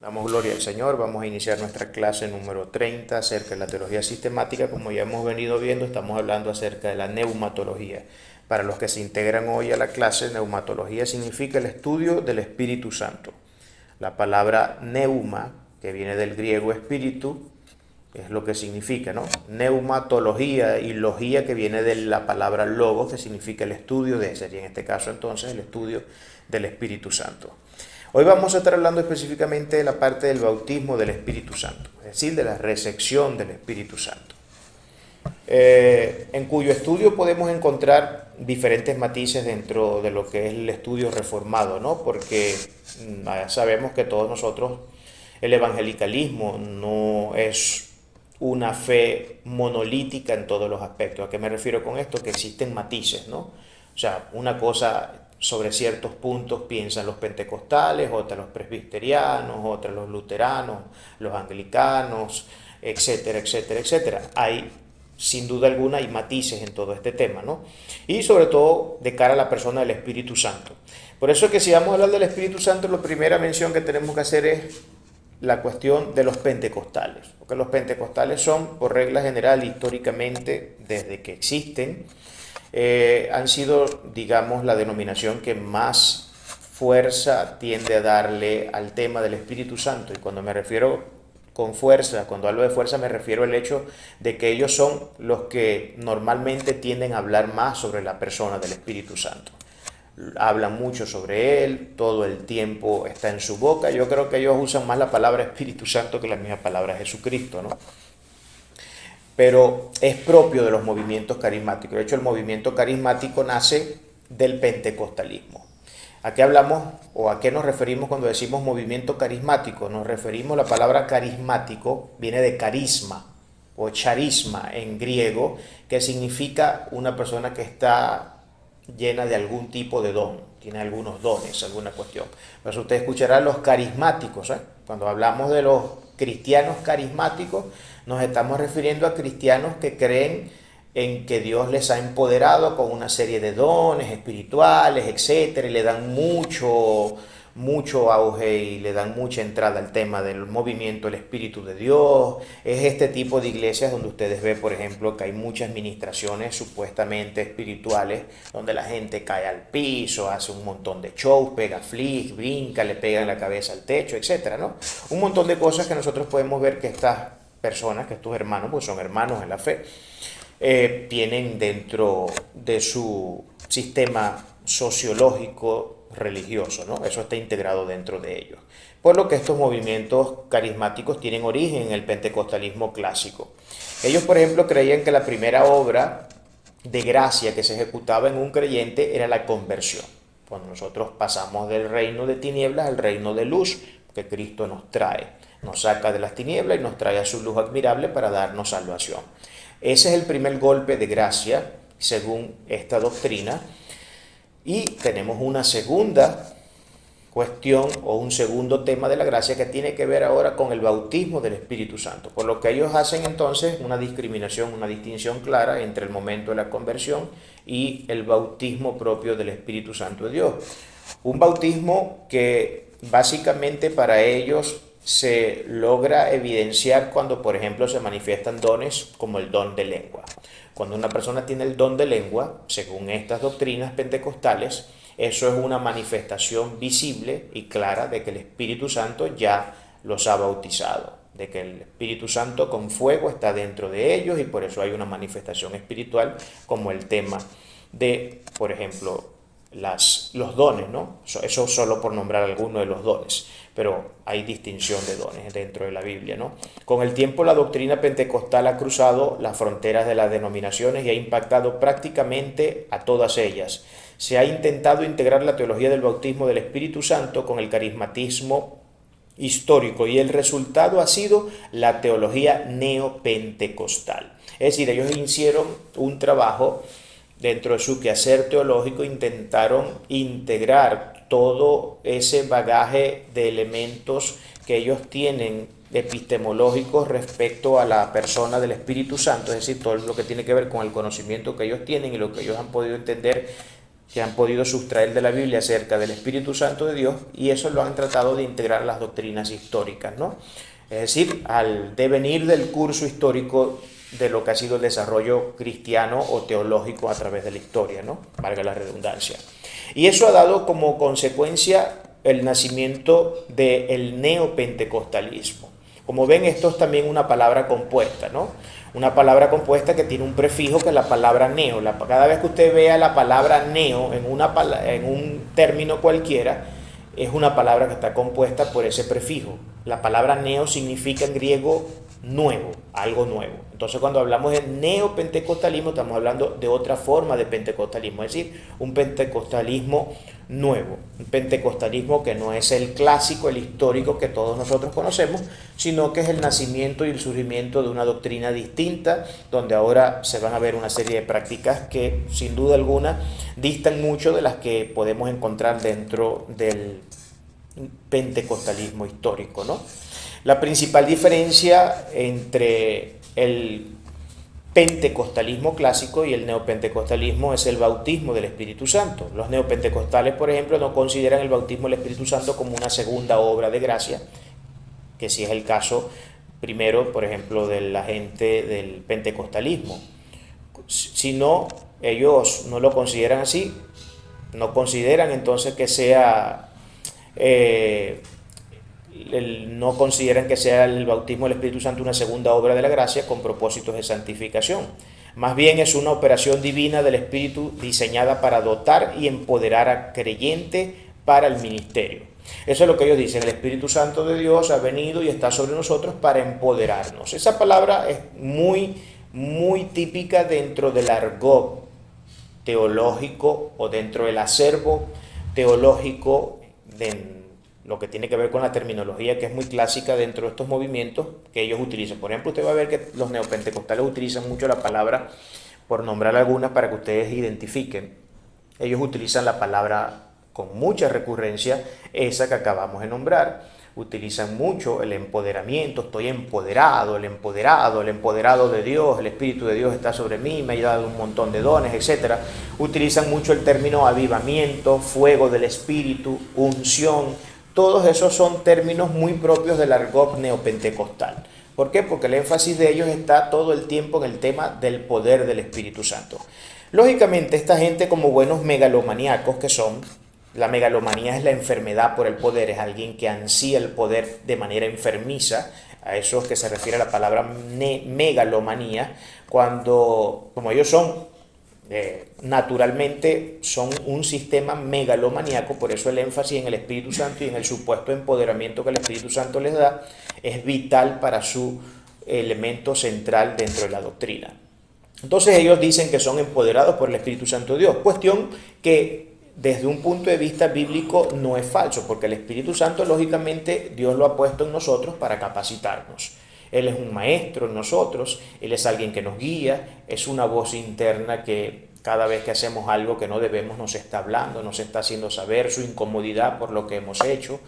Damos gloria al Señor, vamos a iniciar nuestra clase número 30 acerca de la teología sistemática. Como ya hemos venido viendo, estamos hablando acerca de la neumatología. Para los que se integran hoy a la clase, neumatología significa el estudio del Espíritu Santo. La palabra neuma, que viene del griego espíritu, es lo que significa, ¿no? Neumatología y logía, que viene de la palabra logos, que significa el estudio de, sería en este caso entonces el estudio del Espíritu Santo. Hoy vamos a estar hablando específicamente de la parte del bautismo del Espíritu Santo, es decir, de la recepción del Espíritu Santo, en cuyo estudio podemos encontrar diferentes matices dentro de lo que es el estudio reformado, ¿no? Porque sabemos que todos nosotros, el evangelicalismo no es una fe monolítica en todos los aspectos. ¿A qué me refiero con esto? Que existen matices, ¿no? O sea, una cosa sobre ciertos puntos piensan los pentecostales, otra los presbiterianos, otra los luteranos, los anglicanos, etcétera, etcétera, etcétera. Hay, sin duda alguna, hay matices en todo este tema, ¿no? Y sobre todo de cara a la persona del Espíritu Santo. Por eso es que si vamos a hablar del Espíritu Santo, la primera mención que tenemos que hacer es la cuestión de los pentecostales, porque los pentecostales son, por regla general, históricamente, desde que existen, han sido, digamos, la denominación que más fuerza tiende a darle al tema del Espíritu Santo. Y cuando me refiero con fuerza, cuando hablo de fuerza, me refiero al hecho de que ellos son los que normalmente tienden a hablar más sobre la persona del Espíritu Santo. Hablan mucho sobre él, todo el tiempo está en su boca. Yo creo que ellos usan más la palabra Espíritu Santo que la misma palabra Jesucristo, ¿no? Pero es propio de los movimientos carismáticos. De hecho, el movimiento carismático nace del pentecostalismo. ¿A qué hablamos o a qué nos referimos cuando decimos movimiento carismático? Nos referimos, la palabra carismático viene de carisma o charisma en griego, que significa una persona que está llena de algún tipo de don, tiene algunos dones, alguna cuestión. Por eso usted escuchará los carismáticos, ¿eh? Cuando hablamos de los cristianos carismáticos, nos estamos refiriendo a cristianos que creen en que Dios les ha empoderado con una serie de dones espirituales, etcétera, y le dan mucho auge y le dan mucha entrada al tema del movimiento del Espíritu de Dios. Es este tipo de iglesias donde ustedes ven, por ejemplo, que hay muchas ministraciones supuestamente espirituales, donde la gente cae al piso, hace un montón de shows, pega flick, brinca, le pegan la cabeza al techo, etcétera, ¿no? Un montón de cosas que nosotros podemos ver que estas personas, que estos hermanos, pues son hermanos en la fe, tienen dentro de su sistema sociológico religioso, ¿no? Eso está integrado dentro de ellos. Por lo que estos movimientos carismáticos tienen origen en el pentecostalismo clásico. Ellos, por ejemplo, creían que la primera obra de gracia que se ejecutaba en un creyente era la conversión. Cuando nosotros pasamos del reino de tinieblas al reino de luz, que Cristo nos trae. Nos saca de las tinieblas y nos trae a su luz admirable para darnos salvación. Ese es el primer golpe de gracia, según esta doctrina. Y tenemos una segunda cuestión o un segundo tema de la gracia que tiene que ver ahora con el bautismo del Espíritu Santo. Por lo que ellos hacen entonces una discriminación, una distinción clara entre el momento de la conversión y el bautismo propio del Espíritu Santo de Dios. Un bautismo que básicamente para ellos se logra evidenciar cuando, por ejemplo, se manifiestan dones como el don de lengua. Cuando una persona tiene el don de lengua, según estas doctrinas pentecostales, eso es una manifestación visible y clara de que el Espíritu Santo ya los ha bautizado, de que el Espíritu Santo con fuego está dentro de ellos y por eso hay una manifestación espiritual como el tema de, por ejemplo, los dones, ¿no? Eso solo por nombrar algunos de los dones, pero hay distinción de dones dentro de la Biblia, ¿no? Con el tiempo la doctrina pentecostal ha cruzado las fronteras de las denominaciones y ha impactado prácticamente a todas ellas. Se ha intentado integrar la teología del bautismo del Espíritu Santo con el carismatismo histórico y el resultado ha sido la teología neopentecostal. Es decir, ellos hicieron un trabajo dentro de su quehacer teológico, intentaron integrar todo ese bagaje de elementos que ellos tienen epistemológicos respecto a la persona del Espíritu Santo, es decir, todo lo que tiene que ver con el conocimiento que ellos tienen y lo que ellos han podido entender que han podido sustraer de la Biblia acerca del Espíritu Santo de Dios, y eso lo han tratado de integrar a las doctrinas históricas, ¿no? Es decir, al devenir del curso histórico de lo que ha sido el desarrollo cristiano o teológico a través de la historia, ¿no? Valga la redundancia. Y eso ha dado como consecuencia el nacimiento del neopentecostalismo. Como ven, esto es también una palabra compuesta, ¿no? Una palabra compuesta que tiene un prefijo que es la palabra neo. Cada vez que usted vea la palabra neo en un término cualquiera, es una palabra que está compuesta por ese prefijo. La palabra neo significa en griego nuevo, algo nuevo. Entonces, cuando hablamos de neopentecostalismo, estamos hablando de otra forma de pentecostalismo, es decir, un pentecostalismo nuevo, un pentecostalismo que no es el clásico, el histórico que todos nosotros conocemos, sino que es el nacimiento y el surgimiento de una doctrina distinta, donde ahora se van a ver una serie de prácticas que, sin duda alguna, distan mucho de las que podemos encontrar dentro del pentecostalismo histórico, ¿no? La principal diferencia entre el pentecostalismo clásico y el neopentecostalismo es el bautismo del Espíritu Santo. Los neopentecostales, por ejemplo, no consideran el bautismo del Espíritu Santo como una segunda obra de gracia, que sí es el caso primero, por ejemplo, de la gente del pentecostalismo. Si no, ellos no lo consideran así, no consideran entonces que sea... no consideran que sea el bautismo del Espíritu Santo una segunda obra de la gracia con propósitos de santificación. Más bien es una operación divina del Espíritu diseñada para dotar y empoderar a creyente para el ministerio. Eso es lo que ellos dicen: el Espíritu Santo de Dios ha venido y está sobre nosotros para empoderarnos. Esa palabra es muy típica dentro del argot teológico o dentro del acervo teológico de lo que tiene que ver con la terminología, que es muy clásica dentro de estos movimientos que ellos utilizan. Por ejemplo, usted va a ver que los neopentecostales utilizan mucho la palabra, por nombrar algunas para que ustedes identifiquen. Ellos utilizan la palabra con mucha recurrencia, esa que acabamos de nombrar. Utilizan mucho el empoderamiento: estoy empoderado, el empoderado de Dios, el Espíritu de Dios está sobre mí, me ha dado un montón de dones, etc. Utilizan mucho el término avivamiento, fuego del Espíritu, unción. Todos esos son términos muy propios del argot neopentecostal. ¿Por qué? Porque el énfasis de ellos está todo el tiempo en el tema del poder del Espíritu Santo. Lógicamente, esta gente, como buenos megalomaníacos que son, la megalomanía es la enfermedad por el poder, es alguien que ansía el poder de manera enfermiza. A eso es que se refiere la palabra megalomanía, cuando, como ellos son, naturalmente son un sistema megalomaníaco. Por eso el énfasis en el Espíritu Santo y en el supuesto empoderamiento que el Espíritu Santo les da es vital para su elemento central dentro de la doctrina. Entonces ellos dicen que son empoderados por el Espíritu Santo de Dios, cuestión que desde un punto de vista bíblico no es falso, porque el Espíritu Santo, lógicamente, Dios lo ha puesto en nosotros para capacitarnos. Él es un maestro en nosotros, Él es alguien que nos guía, es una voz interna que cada vez que hacemos algo que no debemos nos está hablando, nos está haciendo saber su incomodidad por lo que hemos hecho.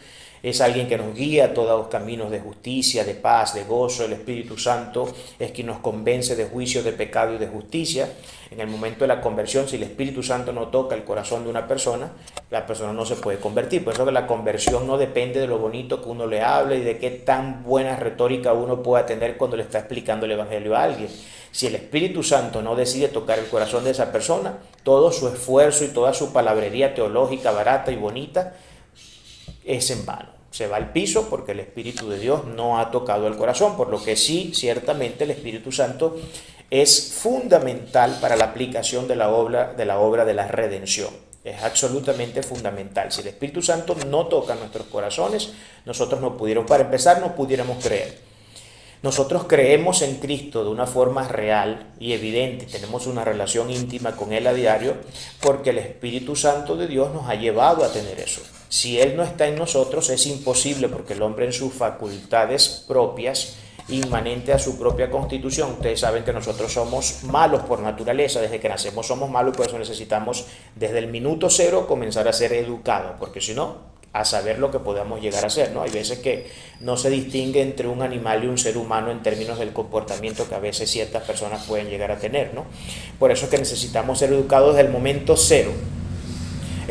Es alguien que nos guía a todos los caminos de justicia, de paz, de gozo. El Espíritu Santo es quien nos convence de juicio, de pecado y de justicia. En el momento de la conversión, si el Espíritu Santo no toca el corazón de una persona, la persona no se puede convertir. Por eso que la conversión no depende de lo bonito que uno le hable y de qué tan buena retórica uno pueda tener cuando le está explicando el Evangelio a alguien. Si el Espíritu Santo no decide tocar el corazón de esa persona, todo su esfuerzo y toda su palabrería teológica barata y bonita es en vano. Se va al piso porque el Espíritu de Dios no ha tocado el corazón, por lo que sí, ciertamente el Espíritu Santo es fundamental para la aplicación de la obra de la redención. Es absolutamente fundamental. Si el Espíritu Santo no toca nuestros corazones, nosotros no pudiéramos, para empezar, no pudiéramos creer. Nosotros creemos en Cristo de una forma real y evidente, tenemos una relación íntima con Él a diario, porque el Espíritu Santo de Dios nos ha llevado a tener eso. Si Él no está en nosotros, es imposible, porque el hombre en sus facultades propias, inmanente a su propia constitución, ustedes saben que nosotros somos malos por naturaleza, desde que nacemos somos malos, y por eso necesitamos desde el minuto cero comenzar a ser educados, porque si no, a saber lo que podamos llegar a ser, ¿no? Hay veces que no se distingue entre un animal y un ser humano en términos del comportamiento que a veces ciertas personas pueden llegar a tener, ¿no? Por eso es que necesitamos ser educados desde el momento cero.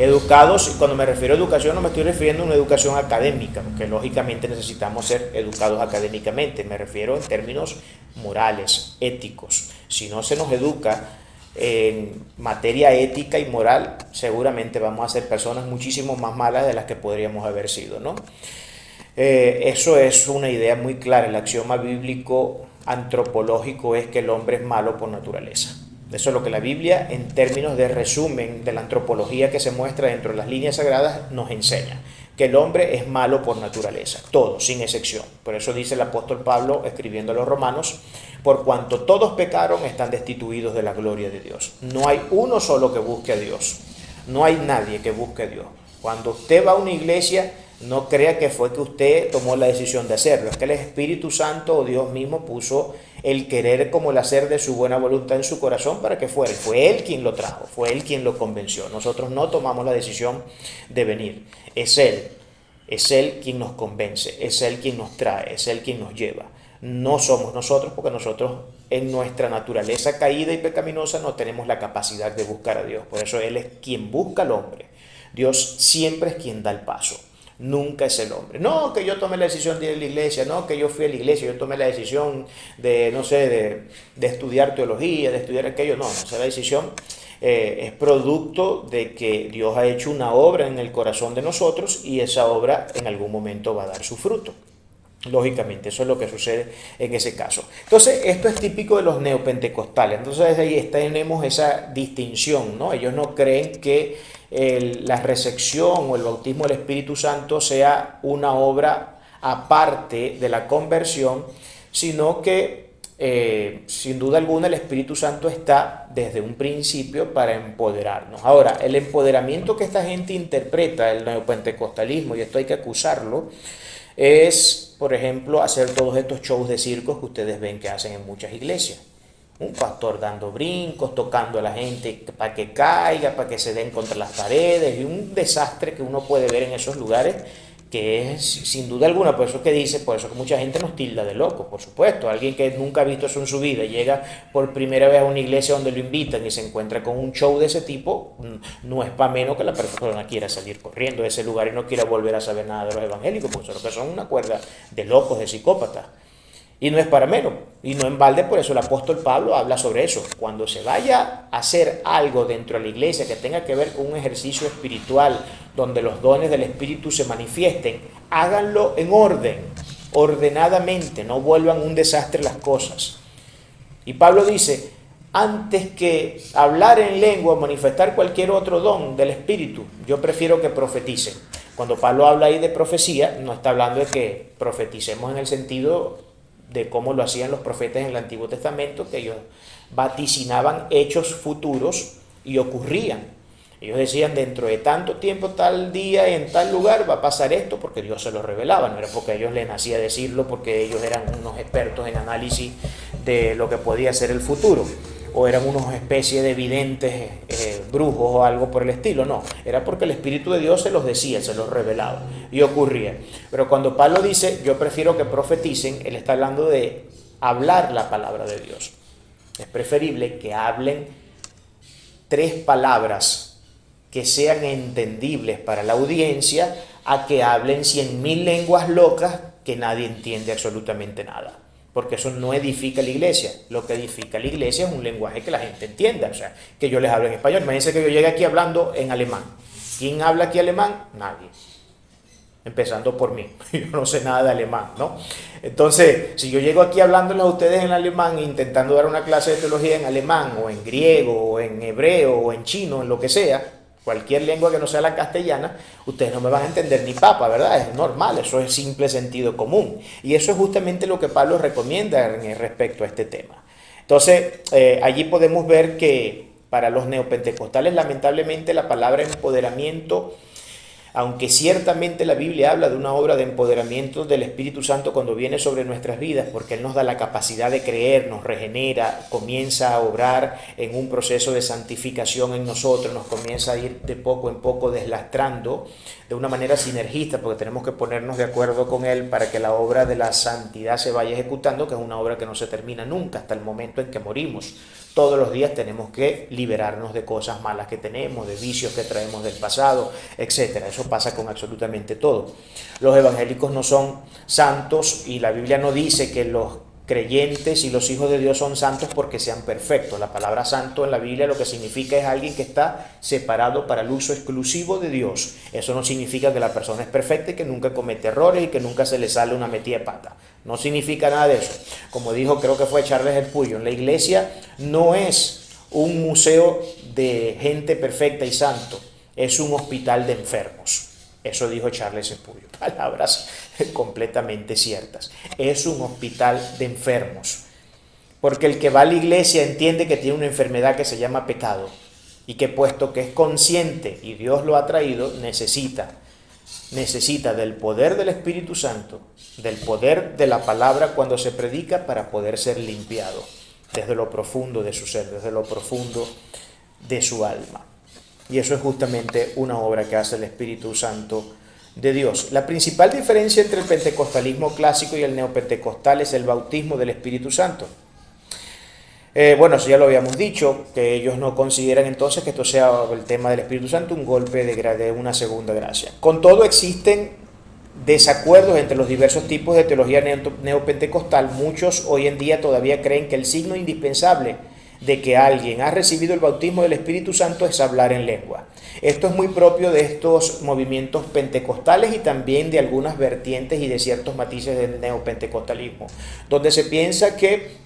Educados, cuando me refiero a educación no me estoy refiriendo a una educación académica, porque lógicamente necesitamos ser educados académicamente, me refiero en términos morales, éticos. Si no se nos educa en materia ética y moral, seguramente vamos a ser personas muchísimo más malas de las que podríamos haber sido, ¿no? Eso es una idea muy clara. El axioma bíblico antropológico es que el hombre es malo por naturaleza. Eso es lo que la Biblia, en términos de resumen de la antropología que se muestra dentro de las líneas sagradas, nos enseña. Que el hombre es malo por naturaleza, todo, sin excepción. Por eso dice el apóstol Pablo, escribiendo a los romanos, por cuanto todos pecaron, están destituidos de la gloria de Dios. No hay uno solo que busque a Dios. No hay nadie que busque a Dios. Cuando usted va a una iglesia, no crea que fue que usted tomó la decisión de hacerlo. Es que el Espíritu Santo o Dios mismo puso el querer como el hacer de su buena voluntad en su corazón para que fuera. Fue Él quien lo trajo, fue Él quien lo convenció. Nosotros no tomamos la decisión de venir. Es Él quien nos convence, es Él quien nos trae, es Él quien nos lleva. No somos nosotros, porque nosotros en nuestra naturaleza caída y pecaminosa no tenemos la capacidad de buscar a Dios. Por eso Él es quien busca al hombre. Dios siempre es quien da el paso. Nunca es el hombre. No, que yo tomé la decisión de ir a la iglesia, no, que yo fui a la iglesia, yo tomé la decisión de, no sé, de estudiar teología, de estudiar aquello. No, esa decisión es producto de que Dios ha hecho una obra en el corazón de nosotros y esa obra en algún momento va a dar su fruto. Lógicamente, eso es lo que sucede en ese caso. Entonces, esto es típico de los neopentecostales. Entonces, ahí tenemos esa distinción, ¿no? Ellos no creen que la recepción o el bautismo del Espíritu Santo sea una obra aparte de la conversión, sino que sin duda alguna el Espíritu Santo está desde un principio para empoderarnos. Ahora, el empoderamiento que esta gente interpreta, el neopentecostalismo, y esto hay que acusarlo, es, por ejemplo, hacer todos estos shows de circos que ustedes ven que hacen en muchas iglesias. Un pastor dando brincos, tocando a la gente para que caiga, para que se den contra las paredes, y un desastre que uno puede ver en esos lugares, que es sin duda alguna, por eso que dice, por eso que mucha gente nos tilda de locos, por supuesto. Alguien que nunca ha visto eso en su vida llega por primera vez a una iglesia donde lo invitan y se encuentra con un show de ese tipo, no es para menos que la persona quiera salir corriendo de ese lugar y no quiera volver a saber nada de los evangélicos, porque eso son una cuerda de locos, de psicópatas. Y no es para menos, y no en balde, por eso el apóstol Pablo habla sobre eso. Cuando se vaya a hacer algo dentro de la iglesia que tenga que ver con un ejercicio espiritual, donde los dones del Espíritu se manifiesten, háganlo en orden, ordenadamente, no vuelvan un desastre las cosas. Y Pablo dice, antes que hablar en lengua o manifestar cualquier otro don del Espíritu, yo prefiero que profeticen. Cuando Pablo habla ahí de profecía, no está hablando de que profeticemos en el sentido de cómo lo hacían los profetas en el Antiguo Testamento, que ellos vaticinaban hechos futuros y ocurrían. Ellos decían, dentro de tanto tiempo, tal día, en tal lugar, va a pasar esto, porque Dios se lo revelaba. No era porque a ellos les nacía decirlo, porque ellos eran unos expertos en análisis de lo que podía ser el futuro, o eran unos especies de videntes, brujos o algo por el estilo. No, era porque el Espíritu de Dios se los decía, se los revelaba y ocurría. Pero cuando Pablo dice, yo prefiero que profeticen, él está hablando de hablar la palabra de Dios. Es preferible que hablen 3 palabras que sean entendibles para la audiencia a que hablen 100.000 lenguas locas que nadie entiende absolutamente nada. Porque eso no edifica la iglesia. Lo que edifica la iglesia es un lenguaje que la gente entienda. O sea, que yo les hable en español. Imagínense que yo llegue aquí hablando en alemán. ¿Quién habla aquí alemán? Nadie. Empezando por mí. Yo no sé nada de alemán, ¿no? Entonces, si yo llego aquí hablándoles a ustedes en alemán, intentando dar una clase de teología en alemán, o en griego, o en hebreo, o en chino, en lo que sea, cualquier lengua que no sea la castellana, ustedes no me van a entender ni papa, ¿verdad? Es normal, eso es simple sentido común. Y eso es justamente lo que Pablo recomienda respecto a este tema. Entonces, allí podemos ver que para los neopentecostales, lamentablemente, la palabra empoderamiento, aunque ciertamente la Biblia habla de una obra de empoderamiento del Espíritu Santo cuando viene sobre nuestras vidas, porque Él nos da la capacidad de creer, nos regenera, comienza a obrar en un proceso de santificación en nosotros, nos comienza a ir de poco en poco deslastrando de una manera sinergista, porque tenemos que ponernos de acuerdo con Él para que la obra de la santidad se vaya ejecutando, que es una obra que no se termina nunca hasta el momento en que morimos. Todos los días tenemos que liberarnos de cosas malas que tenemos, de vicios que traemos del pasado, etc. Eso pasa con absolutamente todo. Los evangélicos no son santos y la Biblia no dice que los creyentes y los hijos de Dios son santos porque sean perfectos. La palabra santo en la Biblia lo que significa es alguien que está separado para el uso exclusivo de Dios. Eso no significa que la persona es perfecta y que nunca comete errores y que nunca se le sale una metida de pata. No significa nada de eso. Como dijo, creo que fue Charles El Puyo, la iglesia no es un museo de gente perfecta y santo, es un hospital de enfermos. Eso dijo Charles El Puyo. Palabras completamente ciertas. Es un hospital de enfermos. Porque el que va a la iglesia entiende que tiene una enfermedad que se llama pecado. Y que puesto que es consciente y Dios lo ha traído, necesita del poder del Espíritu Santo, del poder de la palabra cuando se predica para poder ser limpiado desde lo profundo de su ser, desde lo profundo de su alma. Y eso es justamente una obra que hace el Espíritu Santo de Dios. La principal diferencia entre el pentecostalismo clásico y el neopentecostal es el bautismo del Espíritu Santo. Bueno, eso ya lo habíamos dicho, que ellos no consideran entonces que esto sea el tema del Espíritu Santo un golpe de una segunda gracia. Con todo, existen desacuerdos entre los diversos tipos de teología neopentecostal. Muchos hoy en día todavía creen que el signo indispensable de que alguien ha recibido el bautismo del Espíritu Santo es hablar en lengua. Esto es muy propio de estos movimientos pentecostales y también de algunas vertientes y de ciertos matices del neopentecostalismo, donde se piensa que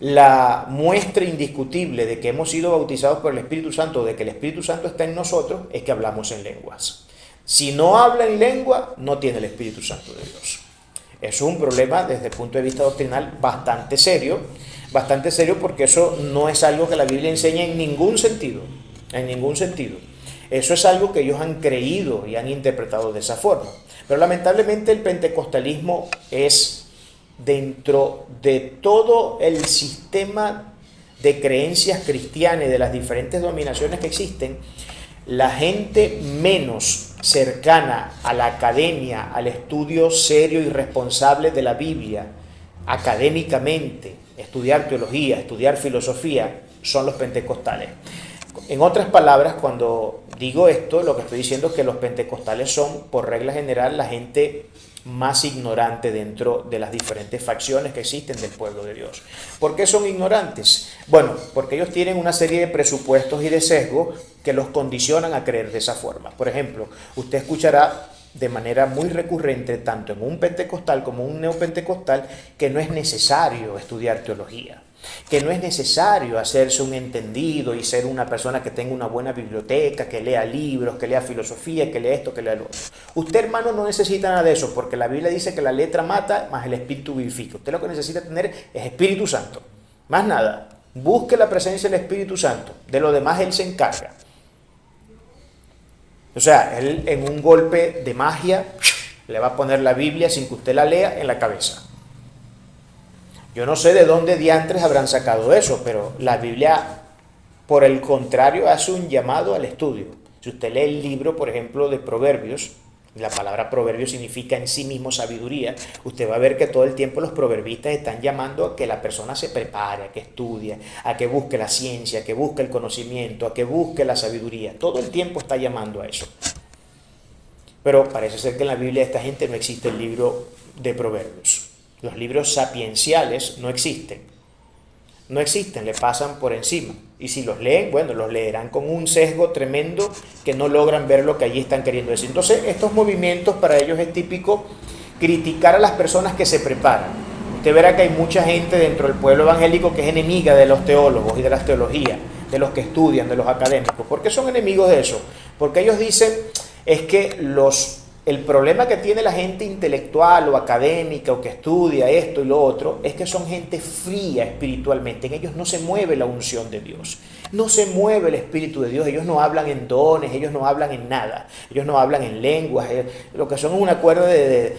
la muestra indiscutible de que hemos sido bautizados por el Espíritu Santo, de que el Espíritu Santo está en nosotros, es que hablamos en lenguas. Si no habla en lengua, no tiene el Espíritu Santo de Dios. Es un problema desde el punto de vista doctrinal bastante serio porque eso no es algo que la Biblia enseña en ningún sentido, Eso es algo que ellos han creído y han interpretado de esa forma. Pero lamentablemente el pentecostalismo es, dentro de todo el sistema de creencias cristianas y de las diferentes dominaciones que existen, la gente menos cercana a la academia, al estudio serio y responsable de la Biblia, académicamente, estudiar teología, estudiar filosofía, son los pentecostales. En otras palabras, cuando digo esto, lo que estoy diciendo es que los pentecostales son, por regla general, la gente más ignorante dentro de las diferentes facciones que existen del pueblo de Dios. ¿Por qué son ignorantes? Bueno, porque ellos tienen una serie de presupuestos y de sesgos que los condicionan a creer de esa forma. Por ejemplo, usted escuchará de manera muy recurrente, tanto en un pentecostal como en un neopentecostal, que no es necesario estudiar teología, que no es necesario hacerse un entendido y ser una persona que tenga una buena biblioteca, que lea libros, que lea filosofía, que lea esto, que lea lo otro. Usted, hermano, no necesita nada de eso, porque la Biblia dice que la letra mata, más el espíritu vivifica. Usted lo que necesita tener es Espíritu Santo, más nada. Busque la presencia del Espíritu Santo, de lo demás Él se encarga. O sea, Él en un golpe de magia le va a poner la Biblia sin que usted la lea en la cabeza. Yo no sé de dónde diantres habrán sacado eso, pero la Biblia, por el contrario, hace un llamado al estudio. Si usted lee el libro, por ejemplo, de Proverbios, la palabra proverbio significa en sí mismo sabiduría, usted va a ver que todo el tiempo los proverbistas están llamando a que la persona se prepare, a que estudie, a que busque la ciencia, a que busque el conocimiento, a que busque la sabiduría. Todo el tiempo está llamando a eso. Pero parece ser que en la Biblia de esta gente no existe el libro de Proverbios. Los libros sapienciales no existen. No existen, le pasan por encima. Y si los leen, bueno, los leerán con un sesgo tremendo que no logran ver lo que allí están queriendo decir. Entonces, estos movimientos para ellos es típico criticar a las personas que se preparan. Usted verá que hay mucha gente dentro del pueblo evangélico que es enemiga de los teólogos y de las teologías, de los que estudian, de los académicos. ¿Por qué son enemigos de eso? Porque ellos dicen es que el problema que tiene la gente intelectual o académica o que estudia esto y lo otro es que son gente fría espiritualmente. En ellos no se mueve la unción de Dios, no se mueve el Espíritu de Dios. Ellos no hablan en dones, ellos no hablan en nada, ellos no hablan en lenguas. Lo que son es un acuerdo de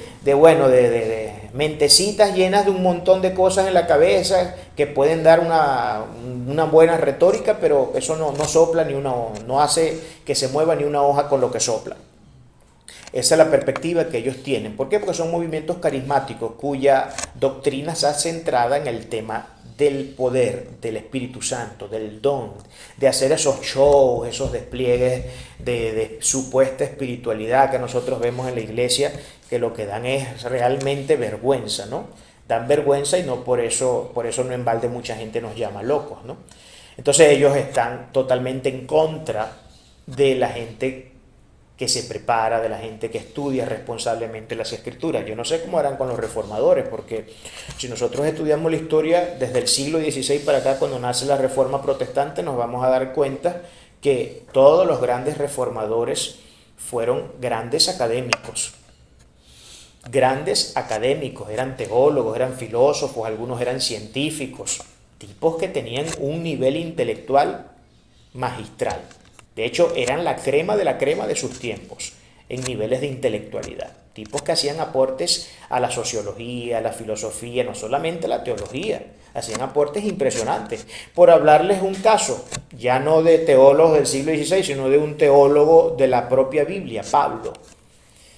mentecitas llenas de un montón de cosas en la cabeza que pueden dar una buena retórica, pero eso no sopla ni no hace que se mueva ni una hoja con lo que sopla. Esa es la perspectiva que ellos tienen. ¿Por qué? Porque son movimientos carismáticos cuya doctrina está centrada en el tema del poder del Espíritu Santo, del don, de hacer esos shows, esos despliegues de supuesta espiritualidad que nosotros vemos en la iglesia, que lo que dan es realmente vergüenza, ¿no? Dan vergüenza y no por eso no en balde mucha gente nos llama locos, ¿no? Entonces ellos están totalmente en contra de la gente que se prepara, de la gente que estudia responsablemente las escrituras. Yo no sé cómo harán con los reformadores, porque si nosotros estudiamos la historia desde el siglo XVI para acá, cuando nace la Reforma Protestante, nos vamos a dar cuenta que todos los grandes reformadores fueron grandes académicos, eran teólogos, eran filósofos, algunos eran científicos, tipos que tenían un nivel intelectual magistral. De hecho, eran la crema de sus tiempos en niveles de intelectualidad. Tipos que hacían aportes a la sociología, a la filosofía, no solamente a la teología. Hacían aportes impresionantes. Por hablarles un caso, ya no de teólogos del siglo XVI, sino de un teólogo de la propia Biblia, Pablo.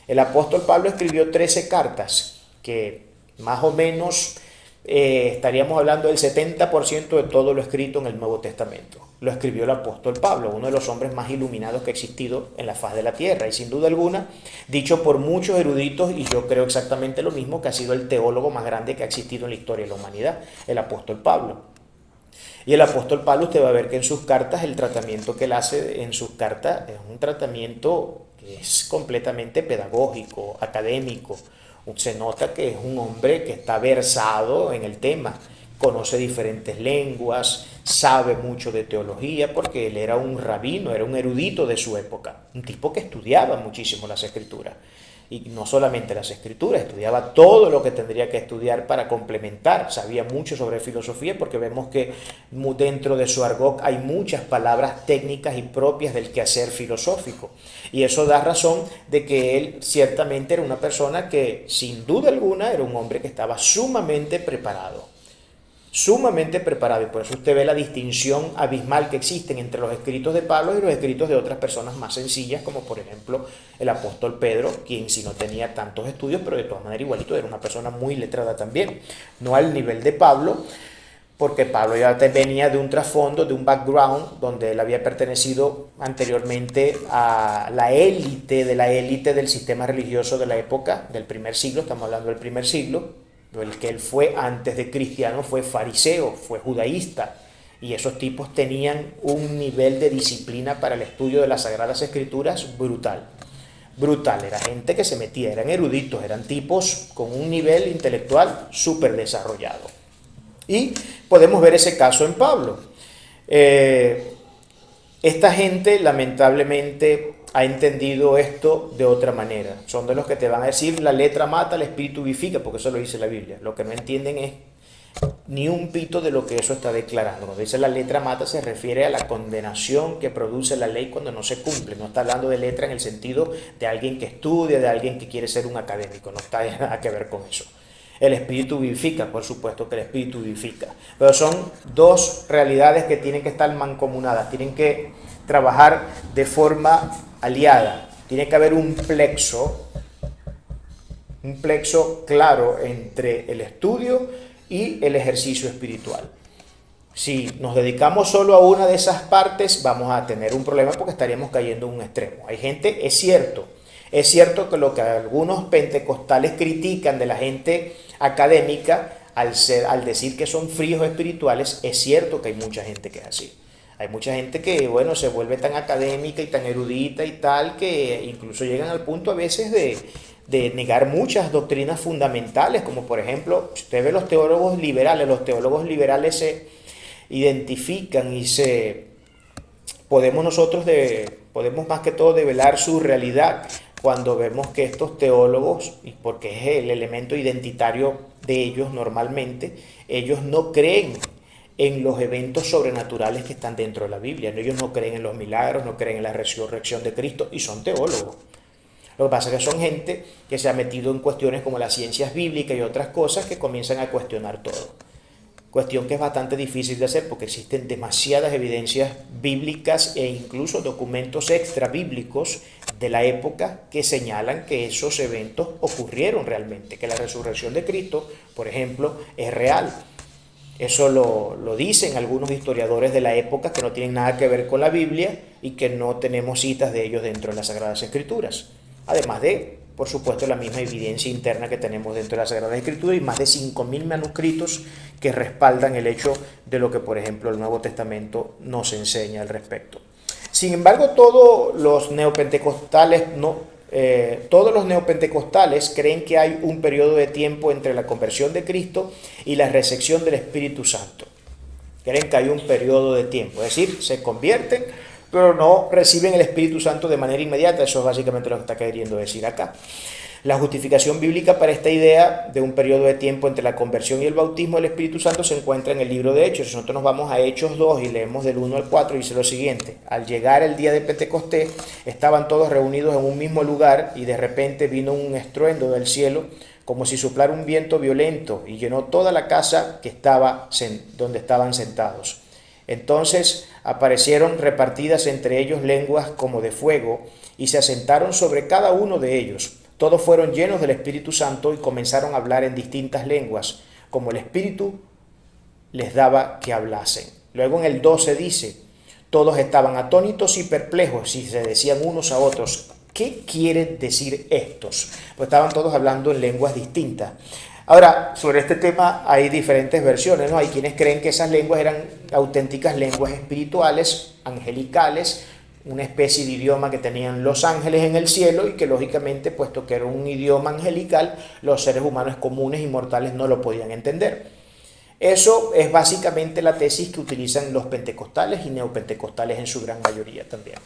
El apóstol Pablo escribió 13 cartas, que más o menos estaríamos hablando del 70% de todo lo escrito en el Nuevo Testamento. Lo escribió el apóstol Pablo, uno de los hombres más iluminados que ha existido en la faz de la tierra, y sin duda alguna, dicho por muchos eruditos, y yo creo exactamente lo mismo, que ha sido el teólogo más grande que ha existido en la historia de la humanidad, el apóstol Pablo. Y el apóstol Pablo, usted va a ver que en sus cartas, el tratamiento que él hace en sus cartas es un tratamiento que es completamente pedagógico, académico. Se nota que es un hombre que está versado en el tema, conoce diferentes lenguas, sabe mucho de teología, porque él era un rabino, era un erudito de su época, un tipo que estudiaba muchísimo las escrituras. Y no solamente las escrituras, estudiaba todo lo que tendría que estudiar para complementar. Sabía mucho sobre filosofía, porque vemos que dentro de su argot hay muchas palabras técnicas y propias del quehacer filosófico. Y eso da razón de que él ciertamente era una persona que, sin duda alguna, era un hombre que estaba sumamente preparado. Sumamente preparado, y por eso usted ve la distinción abismal que existen entre los escritos de Pablo y los escritos de otras personas más sencillas, como por ejemplo el apóstol Pedro, quien sí no tenía tantos estudios, pero de todas maneras igualito era una persona muy letrada también, no al nivel de Pablo, porque Pablo ya venía de un trasfondo, de un background, donde él había pertenecido anteriormente a la élite del sistema religioso de la época, del primer siglo, estamos hablando del primer siglo. El que él fue antes de cristiano fue fariseo, fue judaísta, y esos tipos tenían un nivel de disciplina para el estudio de las Sagradas Escrituras brutal. Era gente que se metía, eran eruditos, eran tipos con un nivel intelectual súper desarrollado. Y podemos ver ese caso en Pablo. Esta gente lamentablemente ha entendido esto de otra manera. Son de los que te van a decir la letra mata, el espíritu vivifica, porque eso lo dice la Biblia. Lo que no entienden es ni un pito de lo que eso está declarando. Cuando dice la letra mata, se refiere a la condenación que produce la ley cuando no se cumple. No está hablando de letra en el sentido de alguien que estudia, de alguien que quiere ser un académico. No está nada que ver con eso. El espíritu vivifica, por supuesto que el espíritu vivifica. Pero son dos realidades que tienen que estar mancomunadas, tienen que trabajar de forma aliada. Tiene que haber un plexo claro entre el estudio y el ejercicio espiritual. Si nos dedicamos solo a una de esas partes, vamos a tener un problema, porque estaríamos cayendo en un extremo. Hay gente, es cierto que lo que algunos pentecostales critican de la gente académica, al decir que son fríos espirituales, es cierto que hay mucha gente que es así. Hay mucha gente que, bueno, se vuelve tan académica y tan erudita y tal, que incluso llegan al punto a veces de negar muchas doctrinas fundamentales, como por ejemplo, usted ve los teólogos liberales se identifican y podemos más que todo develar su realidad cuando vemos que estos teólogos, y porque es el elemento identitario de ellos normalmente, ellos no creen en los eventos sobrenaturales que están dentro de la Biblia. Ellos no creen en los milagros, no creen en la resurrección de Cristo, y son teólogos. Lo que pasa es que son gente que se ha metido en cuestiones como las ciencias bíblicas y otras cosas que comienzan a cuestionar todo. Cuestión que es bastante difícil de hacer, porque existen demasiadas evidencias bíblicas e incluso documentos extra bíblicos de la época que señalan que esos eventos ocurrieron realmente, que la resurrección de Cristo, por ejemplo, es real. Eso lo dicen algunos historiadores de la época que no tienen nada que ver con la Biblia y que no tenemos citas de ellos dentro de las Sagradas Escrituras. Además de, por supuesto, la misma evidencia interna que tenemos dentro de las Sagradas Escrituras y más de 5.000 manuscritos que respaldan el hecho de lo que, por ejemplo, el Nuevo Testamento nos enseña al respecto. Sin embargo, todos los neopentecostales creen que hay un periodo de tiempo entre la conversión de Cristo y la recepción del Espíritu Santo. Creen que hay un periodo de tiempo, es decir, se convierten, pero no reciben el Espíritu Santo de manera inmediata. Eso es básicamente lo que está queriendo decir acá. La justificación bíblica para esta idea de un periodo de tiempo entre la conversión y el bautismo del Espíritu Santo se encuentra en el libro de Hechos. Nosotros nos vamos a Hechos 2 y leemos del 1 al 4 y dice lo siguiente: al llegar el día de Pentecostés, estaban todos reunidos en un mismo lugar y de repente vino un estruendo del cielo como si soplara un viento violento y llenó toda la casa que estaba donde estaban sentados. Entonces aparecieron repartidas entre ellos lenguas como de fuego y se asentaron sobre cada uno de ellos. Todos fueron llenos del Espíritu Santo y comenzaron a hablar en distintas lenguas, como el Espíritu les daba que hablasen. Luego en el 12 dice, todos estaban atónitos y perplejos y se decían unos a otros, ¿qué quieren decir estos? Pues estaban todos hablando en lenguas distintas. Ahora, sobre este tema hay diferentes versiones, ¿no? Hay quienes creen que esas lenguas eran auténticas lenguas espirituales, angelicales, una especie de idioma que tenían los ángeles en el cielo y que lógicamente, puesto que era un idioma angelical, los seres humanos comunes y mortales no lo podían entender. Eso es básicamente la tesis que utilizan los pentecostales y neopentecostales en su gran mayoría también.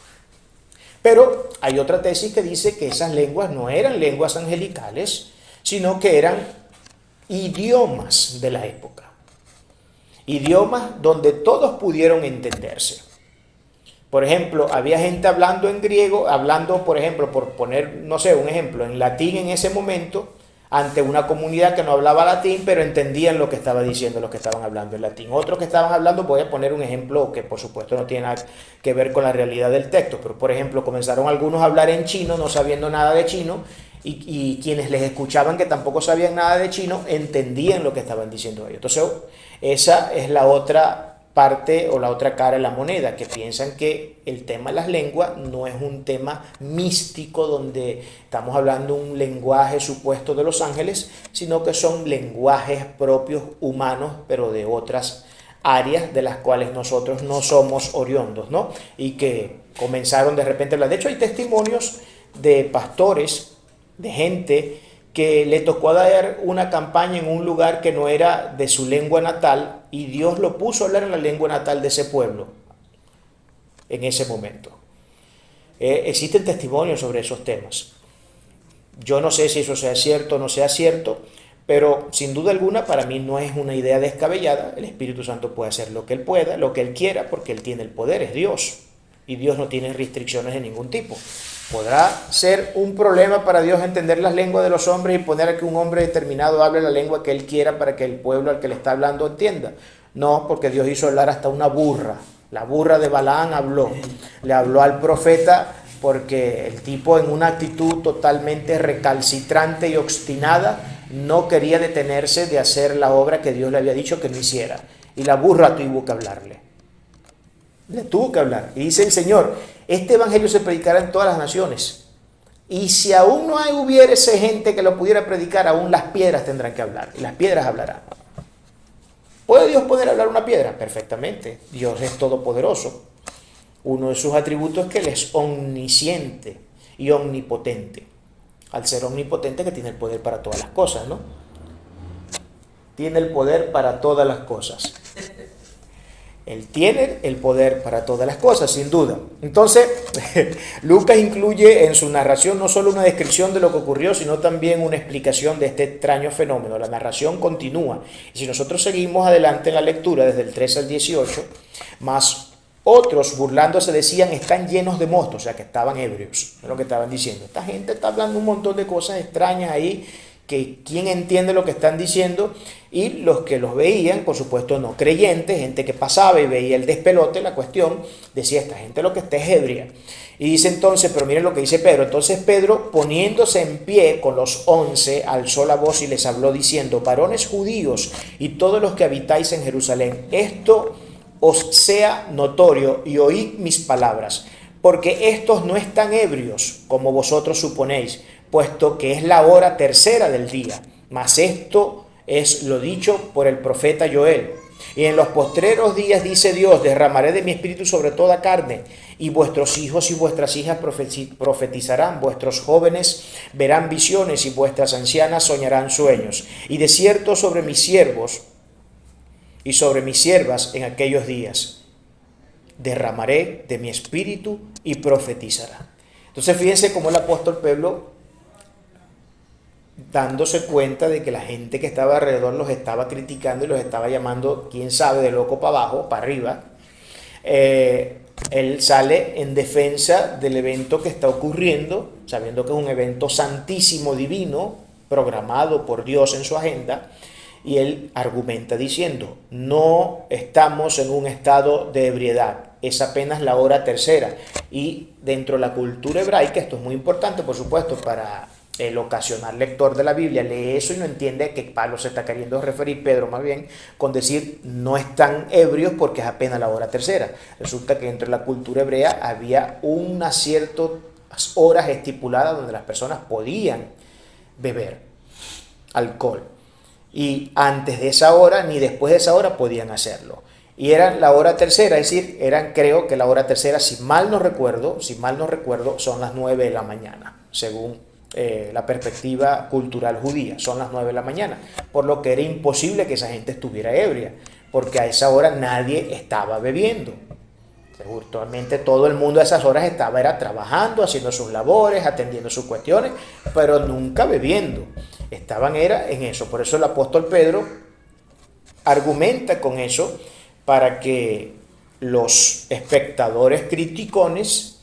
Pero hay otra tesis que dice que esas lenguas no eran lenguas angelicales, sino que eran idiomas de la época. Idiomas donde todos pudieron entenderse. Por ejemplo, había gente hablando en griego, hablando, por ejemplo, por poner, no sé, un ejemplo, en latín en ese momento, ante una comunidad que no hablaba latín, pero entendían lo que estaba diciendo los que estaban hablando en latín. Otros que estaban hablando, voy a poner un ejemplo que por supuesto no tiene nada que ver con la realidad del texto, pero por ejemplo, comenzaron algunos a hablar en chino, no sabiendo nada de chino, y quienes les escuchaban que tampoco sabían nada de chino, entendían lo que estaban diciendo ellos. Entonces, esa es la otra parte o la otra cara de la moneda, que piensan que el tema de las lenguas no es un tema místico donde estamos hablando un lenguaje supuesto de los ángeles, sino que son lenguajes propios humanos, pero de otras áreas de las cuales nosotros no somos oriundos, ¿no? Y que comenzaron de repente a hablar. De hecho, hay testimonios de pastores, de gente que le tocó dar una campaña en un lugar que no era de su lengua natal y Dios lo puso a hablar en la lengua natal de ese pueblo en ese momento. Existen testimonios sobre esos temas. Yo no sé si eso sea cierto o no sea cierto, pero sin duda alguna para mí no es una idea descabellada. El Espíritu Santo puede hacer lo que Él pueda, lo que Él quiera, porque Él tiene el poder, es Dios. Y Dios no tiene restricciones de ningún tipo. ¿Podrá ser un problema para Dios entender las lenguas de los hombres y poner a que un hombre determinado hable la lengua que Él quiera para que el pueblo al que le está hablando entienda? No, porque Dios hizo hablar hasta una burra. La burra de Balaán habló. Le habló al profeta porque el tipo, en una actitud totalmente recalcitrante y obstinada, no quería detenerse de hacer la obra que Dios le había dicho que no hiciera. Y la burra tuvo que hablarle. Le tuvo que hablar. Y dice el Señor, este evangelio se predicará en todas las naciones. Y si aún no hubiese gente que lo pudiera predicar, aún las piedras tendrán que hablar. Y las piedras hablarán. ¿Puede Dios poder hablar una piedra? Perfectamente. Dios es todopoderoso. Uno de sus atributos es que Él es omnisciente y omnipotente. Al ser omnipotente, que tiene el poder para todas las cosas, ¿no? Tiene el poder para todas las cosas. Él tiene el poder para todas las cosas, sin duda. Entonces, Lucas incluye en su narración no solo una descripción de lo que ocurrió, sino también una explicación de este extraño fenómeno. La narración continúa. Y si nosotros seguimos adelante en la lectura, desde el 13 al 18, más otros, burlándose, decían, están llenos de mosto, o sea, que estaban ebrios. Es lo que estaban diciendo. Esta gente está hablando un montón de cosas extrañas ahí, que quién entiende lo que están diciendo, y los que los veían, por supuesto no creyentes, gente que pasaba y veía el despelote, la cuestión, decía, esta gente lo que está es ebria. Y dice entonces, pero miren lo que dice Pedro, entonces Pedro, poniéndose en pie con los 11, alzó la voz y les habló diciendo, varones judíos y todos los que habitáis en Jerusalén, esto os sea notorio y oíd mis palabras, porque estos no están ebrios, como vosotros suponéis, puesto que es la hora tercera del día, mas esto es lo dicho por el profeta Joel. Y en los postreros días, dice Dios, derramaré de mi espíritu sobre toda carne, y vuestros hijos y vuestras hijas profetizarán, vuestros jóvenes verán visiones y vuestras ancianas soñarán sueños. Y de cierto sobre mis siervos y sobre mis siervas en aquellos días derramaré de mi espíritu y profetizarán. Entonces fíjense cómo el apóstol Pedro, dándose cuenta de que la gente que estaba alrededor los estaba criticando y los estaba llamando, quién sabe, de loco para abajo, para arriba, él sale en defensa del evento que está ocurriendo, sabiendo que es un evento santísimo, divino, programado por Dios en su agenda, y él argumenta diciendo, no estamos en un estado de ebriedad, es apenas la hora tercera. Y dentro de la cultura hebraica, esto es muy importante, por supuesto, para el ocasional lector de la Biblia, lee eso y no entiende a qué Pablo se está queriendo referir, Pedro más bien, con decir no están ebrios porque es apenas la hora tercera. Resulta que dentro de la cultura hebrea había unas ciertas horas estipuladas donde las personas podían beber alcohol. Y antes de esa hora ni después de esa hora podían hacerlo. Y era la hora tercera, es decir, creo que la hora tercera, si mal no recuerdo, son las 9 de la mañana, según la perspectiva cultural judía, son las 9 de la mañana, por lo que era imposible que esa gente estuviera ebria, porque a esa hora nadie estaba bebiendo. Virtualmente todo el mundo a esas horas era trabajando, haciendo sus labores, atendiendo sus cuestiones, pero nunca bebiendo. Estaban en eso. Por eso el apóstol Pedro argumenta con eso para que los espectadores criticones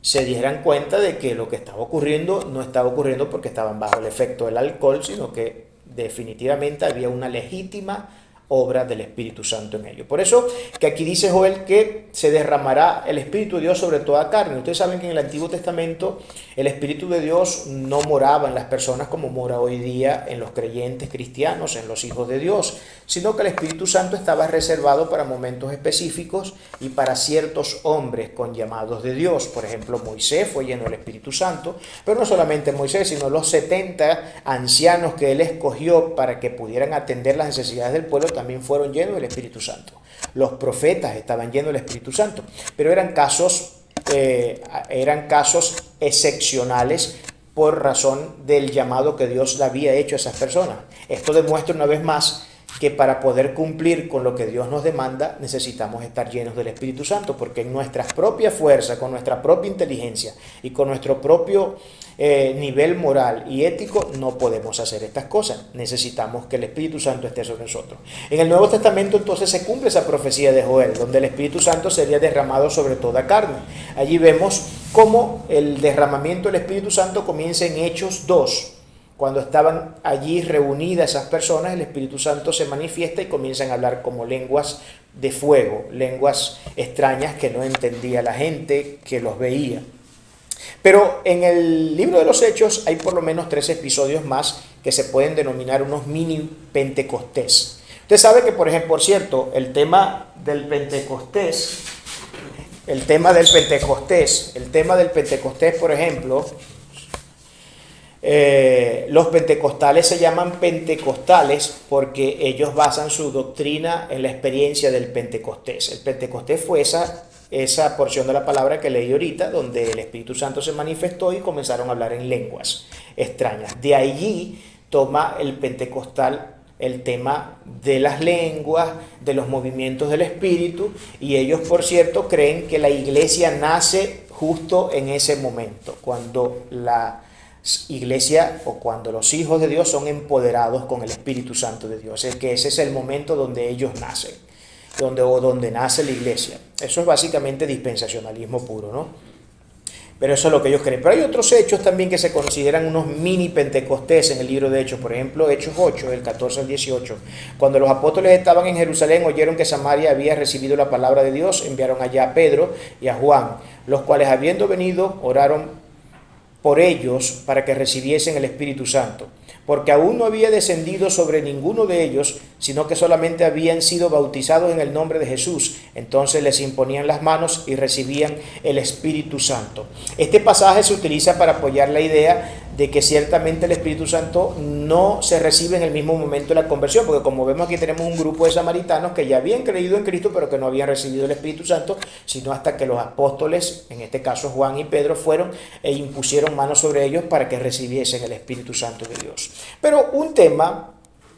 se dieran cuenta de que lo que estaba ocurriendo no estaba ocurriendo porque estaban bajo el efecto del alcohol, sino que definitivamente había una legítima obra del Espíritu Santo en ellos. Por eso que aquí dice Joel que se derramará el Espíritu de Dios sobre toda carne. Ustedes saben que en el Antiguo Testamento el Espíritu de Dios no moraba en las personas como mora hoy día en los creyentes cristianos, en los hijos de Dios, sino que el Espíritu Santo estaba reservado para momentos específicos y para ciertos hombres con llamados de Dios. Por ejemplo, Moisés fue lleno del Espíritu Santo, pero no solamente Moisés, sino los 70 ancianos que él escogió para que pudieran atender las necesidades del pueblo también fueron llenos del Espíritu Santo. Los profetas estaban llenos del Espíritu Santo, pero eran casos excepcionales por razón del llamado que Dios le había hecho a esas personas. Esto demuestra una vez más que para poder cumplir con lo que Dios nos demanda necesitamos estar llenos del Espíritu Santo, porque en nuestras propias fuerzas, con nuestra propia inteligencia y con nuestro propio nivel moral y ético no podemos hacer estas cosas. Necesitamos que el Espíritu Santo esté sobre nosotros. En el Nuevo Testamento entonces se cumple esa profecía de Joel, donde el Espíritu Santo sería derramado sobre toda carne. Allí vemos cómo el derramamiento del Espíritu Santo comienza en Hechos 2. Cuando estaban allí reunidas esas personas, el Espíritu Santo se manifiesta y comienzan a hablar como lenguas de fuego, lenguas extrañas que no entendía la gente que los veía. Pero en el libro de los Hechos hay por lo menos 3 episodios más que se pueden denominar unos mini Pentecostés. Usted sabe que, por ejemplo, por cierto, el tema del Pentecostés, por ejemplo, los pentecostales se llaman pentecostales porque ellos basan su doctrina en la experiencia del Pentecostés. El Pentecostés fue esa porción de la palabra que leí ahorita, donde el Espíritu Santo se manifestó y comenzaron a hablar en lenguas extrañas. De allí toma el pentecostal el tema de las lenguas, de los movimientos del Espíritu, y ellos, por cierto, creen que la iglesia nace justo en ese momento, cuando la iglesia o cuando los hijos de Dios son empoderados con el Espíritu Santo de Dios. Es que ese es el momento donde ellos nacen, donde nace la iglesia. Eso es básicamente dispensacionalismo puro, ¿no? Pero eso es lo que ellos creen. Pero hay otros hechos también que se consideran unos mini Pentecostés en el libro de Hechos. Por ejemplo, Hechos 8, del 14 al 18. Cuando los apóstoles estaban en Jerusalén, oyeron que Samaria había recibido la palabra de Dios, enviaron allá a Pedro y a Juan, los cuales habiendo venido, oraron por ellos para que recibiesen el Espíritu Santo, porque aún no había descendido sobre ninguno de ellos, sino que solamente habían sido bautizados en el nombre de Jesús. Entonces les imponían las manos y recibían el Espíritu Santo. Este pasaje se utiliza para apoyar la idea de que ciertamente el Espíritu Santo no se recibe en el mismo momento de la conversión, porque como vemos aquí tenemos un grupo de samaritanos que ya habían creído en Cristo, pero que no habían recibido el Espíritu Santo, sino hasta que los apóstoles, en este caso Juan y Pedro, fueron e impusieron manos sobre ellos para que recibiesen el Espíritu Santo de Dios. Pero un tema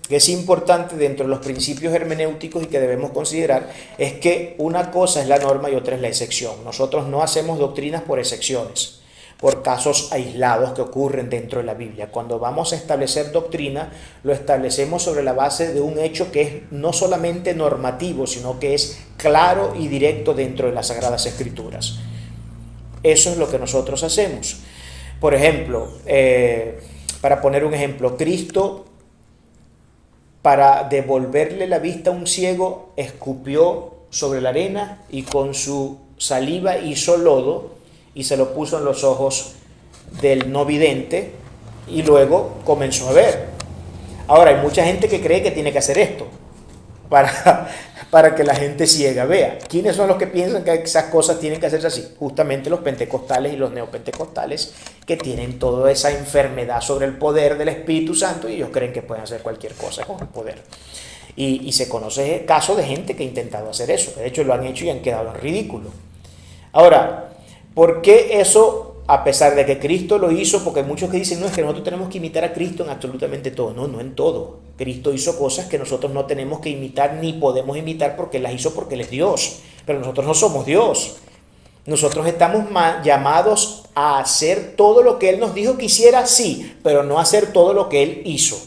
que es importante dentro de los principios hermenéuticos y que debemos considerar es que una cosa es la norma y otra es la excepción. Nosotros no hacemos doctrinas por excepciones, por casos aislados que ocurren dentro de la Biblia. Cuando vamos a establecer doctrina, lo establecemos sobre la base de un hecho que es no solamente normativo, sino que es claro y directo dentro de las Sagradas Escrituras. Eso es lo que nosotros hacemos. Por ejemplo, para poner un ejemplo, Cristo, para devolverle la vista a un ciego, escupió sobre la arena y con su saliva hizo lodo y se lo puso en los ojos del no vidente y luego comenzó a ver. Ahora, hay mucha gente que cree que tiene que hacer esto para que la gente ciega vea. ¿Quiénes son los que piensan que esas cosas tienen que hacerse así? Justamente los pentecostales y los neopentecostales, que tienen toda esa enfermedad sobre el poder del Espíritu Santo y ellos creen que pueden hacer cualquier cosa con el poder. Y se conoce casos de gente que ha intentado hacer eso. De hecho, lo han hecho y han quedado en ridículo. Ahora, ¿por qué eso? A pesar de que Cristo lo hizo, porque hay muchos que dicen, no, es que nosotros tenemos que imitar a Cristo en absolutamente todo. No, no en todo. Cristo hizo cosas que nosotros no tenemos que imitar ni podemos imitar porque las hizo porque Él es Dios. Pero nosotros no somos Dios. Nosotros estamos llamados a hacer todo lo que Él nos dijo que hiciera, sí, pero no hacer todo lo que Él hizo.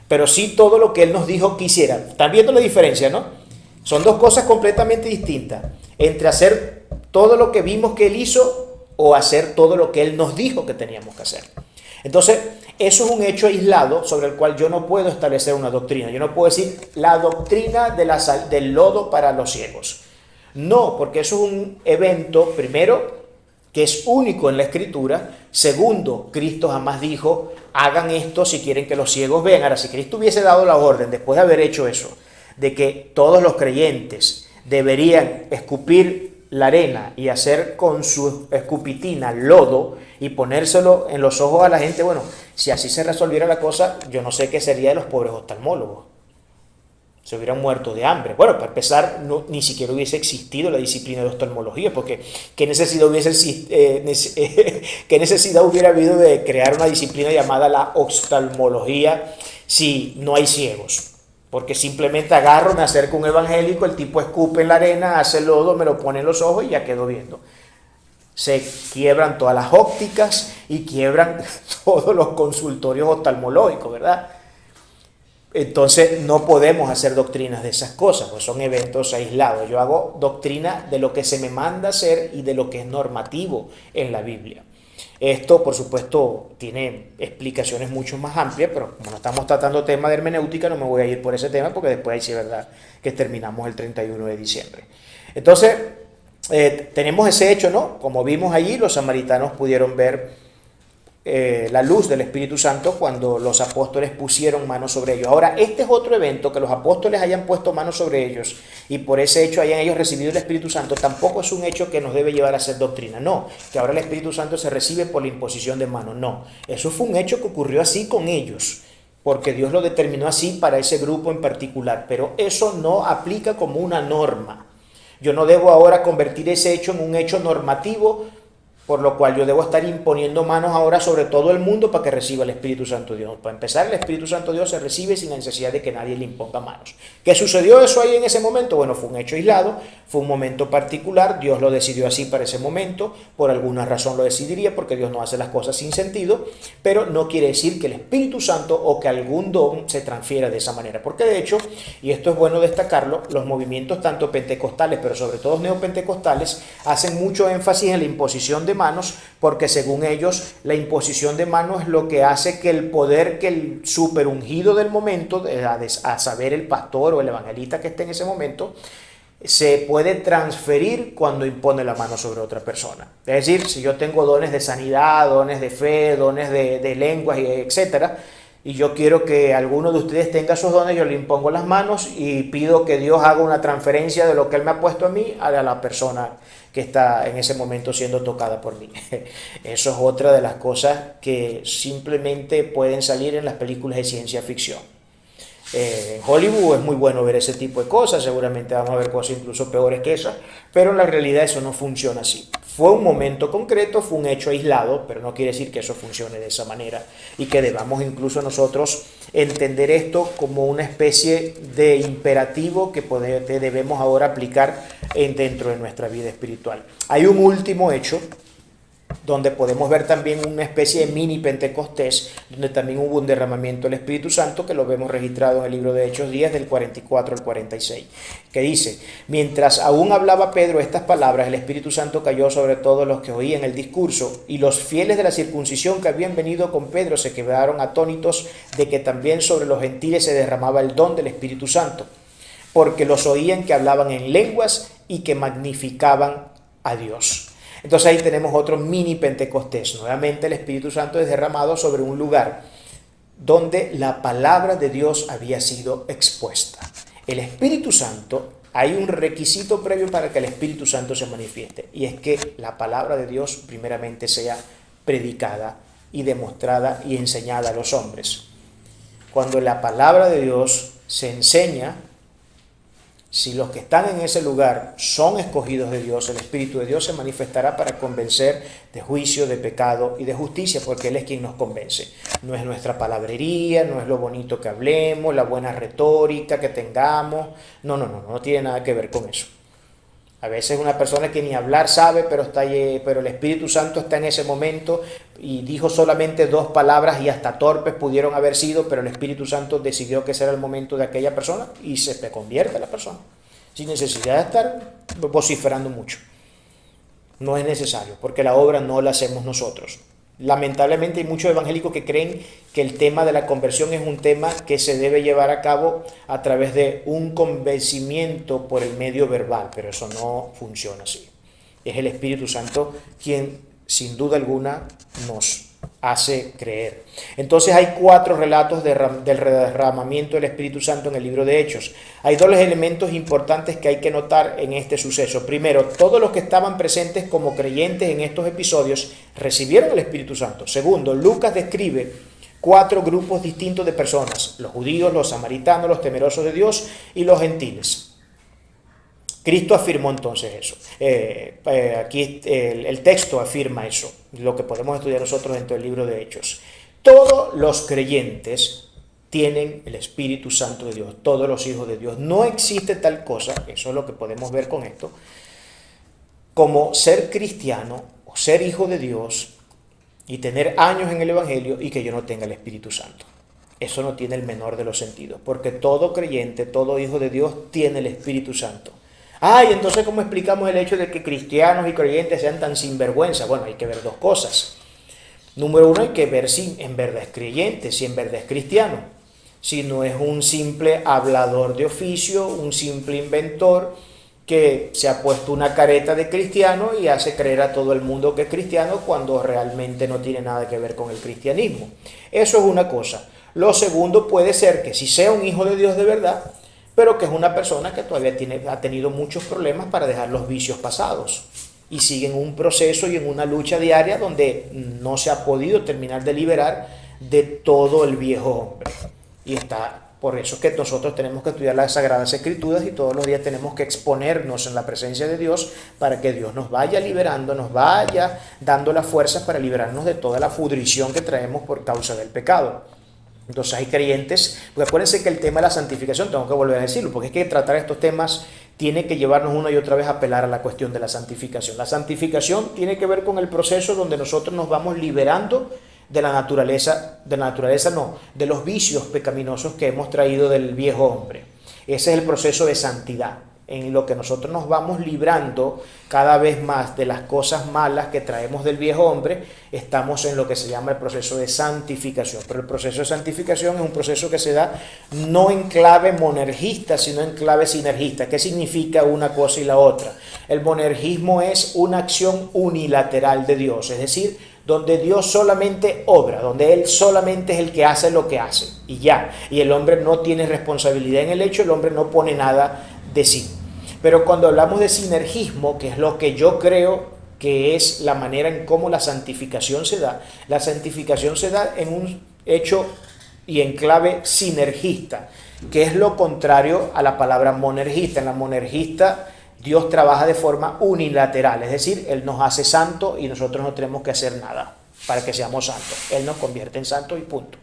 Pero sí todo lo que Él nos dijo que hiciera. ¿Están viendo la diferencia, no? Son dos cosas completamente distintas. Entre hacer todo lo que vimos que Él hizo o hacer todo lo que Él nos dijo que teníamos que hacer. Entonces, eso es un hecho aislado sobre el cual yo no puedo establecer una doctrina. Yo no puedo decir la doctrina del lodo para los ciegos. No, porque eso es un evento, primero, que es único en la Escritura. Segundo, Cristo jamás dijo, hagan esto si quieren que los ciegos vean. Ahora, si Cristo hubiese dado la orden, después de haber hecho eso, de que todos los creyentes deberían escupir la arena y hacer con su escupitina lodo y ponérselo en los ojos a la gente, bueno, si así se resolviera la cosa, yo no sé qué sería de los pobres oftalmólogos. Se hubieran muerto de hambre. Bueno, para empezar, ni siquiera hubiese existido la disciplina de oftalmología, porque ¿qué necesidad hubiera habido de crear una disciplina llamada la oftalmología si no hay ciegos? Porque simplemente agarro, me acerco a un evangélico, el tipo escupe en la arena, hace lodo, me lo pone en los ojos y ya quedo viendo. Se quiebran todas las ópticas y quiebran todos los consultorios oftalmológicos, ¿verdad? Entonces no podemos hacer doctrinas de esas cosas, pues son eventos aislados. Yo hago doctrina de lo que se me manda hacer y de lo que es normativo en la Biblia. Esto, por supuesto, tiene explicaciones mucho más amplias, pero como no estamos tratando tema de hermenéutica, no me voy a ir por ese tema, porque después ahí sí es verdad que terminamos el 31 de diciembre. Entonces, tenemos ese hecho, ¿no? Como vimos allí, los samaritanos pudieron ver la luz del Espíritu Santo cuando los apóstoles pusieron manos sobre ellos. Ahora, este es otro evento, que los apóstoles hayan puesto manos sobre ellos y por ese hecho hayan ellos recibido el Espíritu Santo, tampoco es un hecho que nos debe llevar a hacer doctrina. No, que ahora el Espíritu Santo se recibe por la imposición de manos. No, eso fue un hecho que ocurrió así con ellos, porque Dios lo determinó así para ese grupo en particular, pero eso no aplica como una norma. Yo no debo ahora convertir ese hecho en un hecho normativo, por lo cual yo debo estar imponiendo manos ahora sobre todo el mundo para que reciba el Espíritu Santo de Dios. Para empezar, el Espíritu Santo de Dios se recibe sin la necesidad de que nadie le imponga manos. ¿Qué sucedió eso ahí en ese momento? Bueno, fue un hecho aislado, fue un momento particular, Dios lo decidió así para ese momento, por alguna razón lo decidiría, porque Dios no hace las cosas sin sentido, pero no quiere decir que el Espíritu Santo o que algún don se transfiera de esa manera, porque de hecho, y esto es bueno destacarlo, los movimientos tanto pentecostales, pero sobre todo neopentecostales, hacen mucho énfasis en la imposición de manos, porque según ellos la imposición de manos es lo que hace que el poder que el superungido del momento, a saber el pastor o el evangelista que esté en ese momento, se puede transferir cuando impone la mano sobre otra persona. Es decir, si yo tengo dones de sanidad, dones de fe, dones de lenguas, etcétera, y yo quiero que alguno de ustedes tenga esos dones, yo le impongo las manos y pido que Dios haga una transferencia de lo que Él me ha puesto a mí a la persona que está en ese momento siendo tocada por mí. Eso es otra de las cosas que simplemente pueden salir en las películas de ciencia ficción. En Hollywood es muy bueno ver ese tipo de cosas, seguramente vamos a ver cosas incluso peores que esas, pero en la realidad eso no funciona así. Fue un momento concreto, fue un hecho aislado, pero no quiere decir que eso funcione de esa manera y que debamos incluso nosotros entender esto como una especie de imperativo que debemos ahora aplicar dentro de nuestra vida espiritual. Hay un último hecho donde podemos ver también una especie de mini Pentecostés, donde también hubo un derramamiento del Espíritu Santo, que lo vemos registrado en el libro de Hechos 10, del 44 al 46, que dice: mientras aún hablaba Pedro estas palabras, el Espíritu Santo cayó sobre todos los que oían el discurso, y los fieles de la circuncisión que habían venido con Pedro se quedaron atónitos de que también sobre los gentiles se derramaba el don del Espíritu Santo, porque los oían que hablaban en lenguas y que magnificaban a Dios. Entonces ahí tenemos otro mini Pentecostés. Nuevamente el Espíritu Santo es derramado sobre un lugar donde la palabra de Dios había sido expuesta. El Espíritu Santo, hay un requisito previo para que el Espíritu Santo se manifieste, y es que la palabra de Dios primeramente sea predicada y demostrada y enseñada a los hombres. Cuando la palabra de Dios se enseña, si los que están en ese lugar son escogidos de Dios, el Espíritu de Dios se manifestará para convencer de juicio, de pecado y de justicia, porque Él es quien nos convence. No es nuestra palabrería, no es lo bonito que hablemos, la buena retórica que tengamos. No tiene nada que ver con eso. A veces una persona que ni hablar sabe, pero el Espíritu Santo está en ese momento y dijo solamente 2 palabras y hasta torpes pudieron haber sido, pero el Espíritu Santo decidió que ese era el momento de aquella persona y se convierte la persona, sin necesidad de estar vociferando mucho. No es necesario, porque la obra no la hacemos nosotros. Lamentablemente hay muchos evangélicos que creen que el tema de la conversión es un tema que se debe llevar a cabo a través de un convencimiento por el medio verbal, pero eso no funciona así. Es el Espíritu Santo quien, sin duda alguna, nos hace creer. Entonces hay 4 relatos del derramamiento del Espíritu Santo en el libro de Hechos. Hay 2 elementos importantes que hay que notar en este suceso. Primero, todos los que estaban presentes como creyentes en estos episodios recibieron el Espíritu Santo. Segundo, Lucas describe 4 grupos distintos de personas: los judíos, los samaritanos, los temerosos de Dios y los gentiles. Cristo afirmó entonces eso. Aquí el texto afirma eso, lo que podemos estudiar nosotros dentro del libro de Hechos. Todos los creyentes tienen el Espíritu Santo de Dios, todos los hijos de Dios. No existe tal cosa, eso es lo que podemos ver con esto, como ser cristiano o ser hijo de Dios y tener años en el Evangelio y que yo no tenga el Espíritu Santo. Eso no tiene el menor de los sentidos, porque todo creyente, todo hijo de Dios tiene el Espíritu Santo. Y entonces, ¿cómo explicamos el hecho de que cristianos y creyentes sean tan sinvergüenza? Bueno, hay que ver 2 cosas. Número 1, hay que ver si en verdad es creyente, si en verdad es cristiano. Si no es un simple hablador de oficio, un simple inventor que se ha puesto una careta de cristiano y hace creer a todo el mundo que es cristiano cuando realmente no tiene nada que ver con el cristianismo. Eso es una cosa. Lo segundo puede ser que si sea un hijo de Dios de verdad, pero que es una persona que todavía ha tenido muchos problemas para dejar los vicios pasados y sigue en un proceso y en una lucha diaria donde no se ha podido terminar de liberar de todo el viejo hombre. Y por eso es que nosotros tenemos que estudiar las Sagradas Escrituras y todos los días tenemos que exponernos en la presencia de Dios para que Dios nos vaya liberando, nos vaya dando las fuerzas para liberarnos de toda la pudrición que traemos por causa del pecado. Entonces hay creyentes, porque acuérdense que el tema de la santificación, tengo que volver a decirlo, porque es que tratar estos temas tiene que llevarnos una y otra vez a apelar a la cuestión de la santificación. La santificación tiene que ver con el proceso donde nosotros nos vamos liberando de los vicios pecaminosos que hemos traído del viejo hombre. Ese es el proceso de santidad. en lo que nosotros nos vamos librando cada vez más de las cosas malas que traemos del viejo hombre, estamos en lo que se llama el proceso de santificación. Pero el proceso de santificación es un proceso que se da no en clave monergista, sino en clave sinergista. ¿Qué significa una cosa y la otra? El monergismo es una acción unilateral de Dios, es decir, donde Dios solamente obra, donde Él solamente es el que hace lo que hace, y ya. Y el hombre no tiene responsabilidad en el hecho, el hombre no pone nada de sí. Pero cuando hablamos de sinergismo, que es lo que yo creo que es la manera en cómo la santificación se da, la santificación se da en un hecho y en clave sinergista, que es lo contrario a la palabra monergista. En la monergista, Dios trabaja de forma unilateral, es decir, Él nos hace santos y nosotros no tenemos que hacer nada para que seamos santos. Él nos convierte en santos y punto.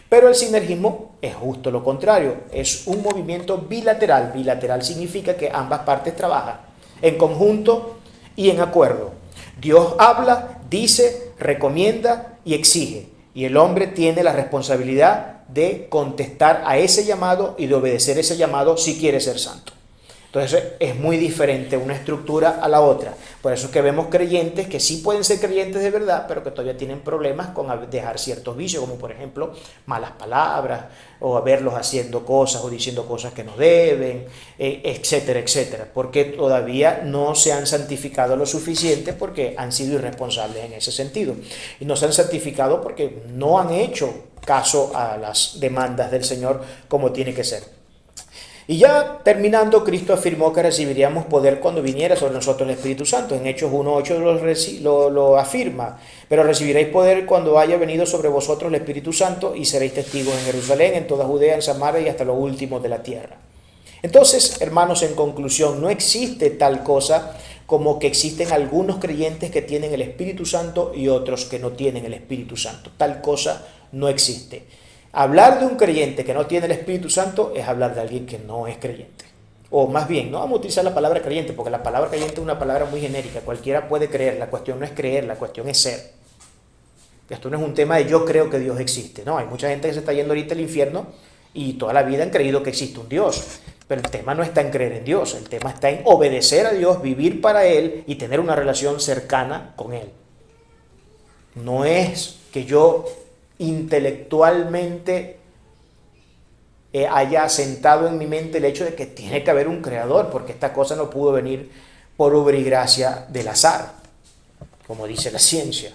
Pero el sinergismo es justo lo contrario, es un movimiento bilateral. Bilateral significa que ambas partes trabajan en conjunto y en acuerdo. Dios habla, dice, recomienda y exige. Y el hombre tiene la responsabilidad de contestar a ese llamado y de obedecer ese llamado si quiere ser santo. Entonces es muy diferente una estructura a la otra. Por eso es que vemos creyentes que sí pueden ser creyentes de verdad, pero que todavía tienen problemas con dejar ciertos vicios, como por ejemplo malas palabras, o verlos haciendo cosas o diciendo cosas que no deben, etcétera, etcétera. Porque todavía no se han santificado lo suficiente, porque han sido irresponsables en ese sentido. Y no se han santificado porque no han hecho caso a las demandas del Señor como tiene que ser. Y ya terminando, Cristo afirmó que recibiríamos poder cuando viniera sobre nosotros el Espíritu Santo. En Hechos 1:8 lo afirma. Pero recibiréis poder cuando haya venido sobre vosotros el Espíritu Santo y seréis testigos en Jerusalén, en toda Judea, en Samaria y hasta los últimos de la tierra. Entonces, hermanos, en conclusión, no existe tal cosa como que existen algunos creyentes que tienen el Espíritu Santo y otros que no tienen el Espíritu Santo. Tal cosa no existe. Hablar de un creyente que no tiene el Espíritu Santo es hablar de alguien que no es creyente. O más bien, no vamos a utilizar la palabra creyente, porque la palabra creyente es una palabra muy genérica. Cualquiera puede creer, la cuestión no es creer, la cuestión es ser. Esto no es un tema de yo creo que Dios existe. No, hay mucha gente que se está yendo ahorita al infierno y toda la vida han creído que existe un Dios. Pero el tema no está en creer en Dios, el tema está en obedecer a Dios, vivir para Él y tener una relación cercana con Él. No es que yo intelectualmente haya asentado en mi mente el hecho de que tiene que haber un creador, porque esta cosa no pudo venir por obra y gracia del azar, como dice la ciencia,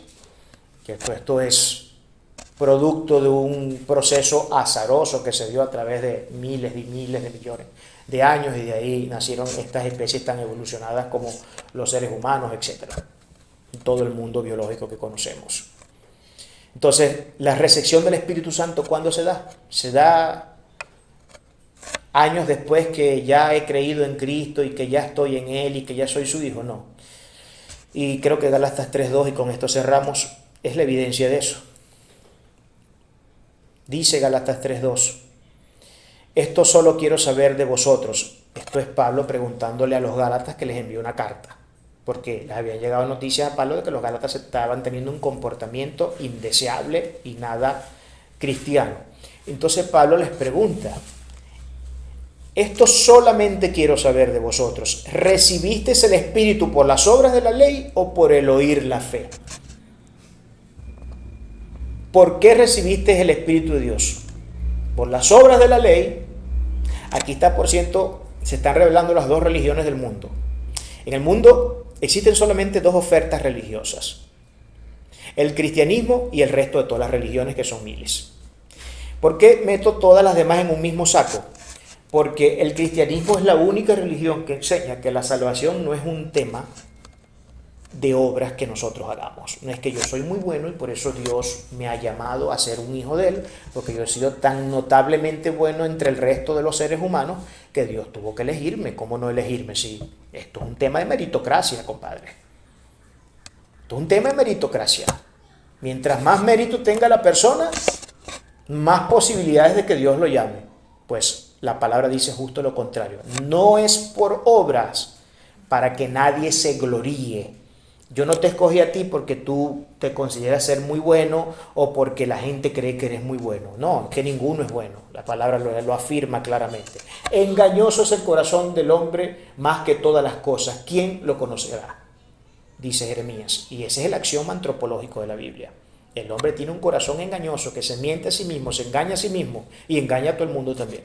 que esto es producto de un proceso azaroso que se dio a través de miles y miles de millones de años, y de ahí nacieron estas especies tan evolucionadas como los seres humanos, etcétera, todo el mundo biológico que conocemos. Entonces, la recepción del Espíritu Santo, ¿cuándo se da? Se da años después que ya he creído en Cristo y que ya estoy en Él y que ya soy su hijo, no. Y creo que Gálatas 3:2, y con esto cerramos, es la evidencia de eso. Dice Gálatas 3:2, esto solo quiero saber de vosotros. Esto es Pablo preguntándole a los Gálatas que les envió una carta, porque les habían llegado noticias a Pablo de que los Gálatas estaban teniendo un comportamiento indeseable y nada cristiano. Entonces Pablo les pregunta, esto solamente quiero saber de vosotros, ¿recibisteis el Espíritu por las obras de la ley o por el oír la fe? ¿Por qué recibisteis el Espíritu de Dios? ¿Por las obras de la ley? Aquí está, por cierto, se están revelando las dos religiones del mundo. En el mundo existen solamente dos ofertas religiosas, el cristianismo y el resto de todas las religiones, que son miles. ¿Por qué meto todas las demás en un mismo saco? Porque el cristianismo es la única religión que enseña que la salvación no es un tema de obras que nosotros hagamos. No es que yo soy muy bueno y por eso Dios me ha llamado a ser un hijo de Él, porque yo he sido tan notablemente bueno entre el resto de los seres humanos que Dios tuvo que elegirme. ¿Cómo no elegirme? Sí, esto es un tema de meritocracia, compadre. Esto es un tema de meritocracia. Mientras más mérito tenga la persona, más posibilidades de que Dios lo llame. Pues la palabra dice justo lo contrario. No es por obras para que nadie se gloríe. Yo no te escogí a ti porque tú te consideras ser muy bueno o porque la gente cree que eres muy bueno. No, que ninguno es bueno. La palabra lo afirma claramente. Engañoso es el corazón del hombre más que todas las cosas. ¿Quién lo conocerá? Dice Jeremías. Y ese es el axioma antropológico de la Biblia. El hombre tiene un corazón engañoso que se miente a sí mismo, se engaña a sí mismo y engaña a todo el mundo también.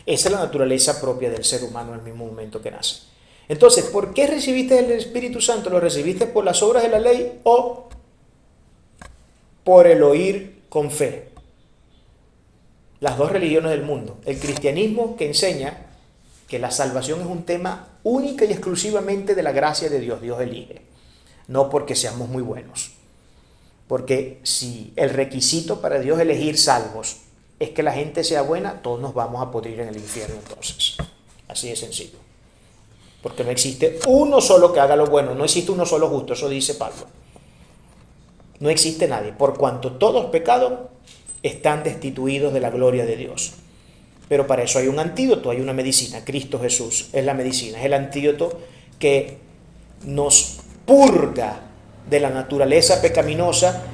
Esa es la naturaleza propia del ser humano en el mismo momento que nace. Entonces, ¿por qué recibiste el Espíritu Santo? ¿Lo recibiste por las obras de la ley o por el oír con fe? Las dos religiones del mundo. El cristianismo, que enseña que la salvación es un tema única y exclusivamente de la gracia de Dios. Dios elige, no porque seamos muy buenos. Porque si el requisito para Dios elegir salvos es que la gente sea buena, todos nos vamos a pudrir en el infierno entonces. Así de sencillo. Porque no existe uno solo que haga lo bueno, no existe uno solo justo, eso dice Pablo. No existe nadie, por cuanto todos pecados están destituidos de la gloria de Dios. Pero para eso hay un antídoto, hay una medicina. Cristo Jesús es la medicina, es el antídoto que nos purga de la naturaleza pecaminosa,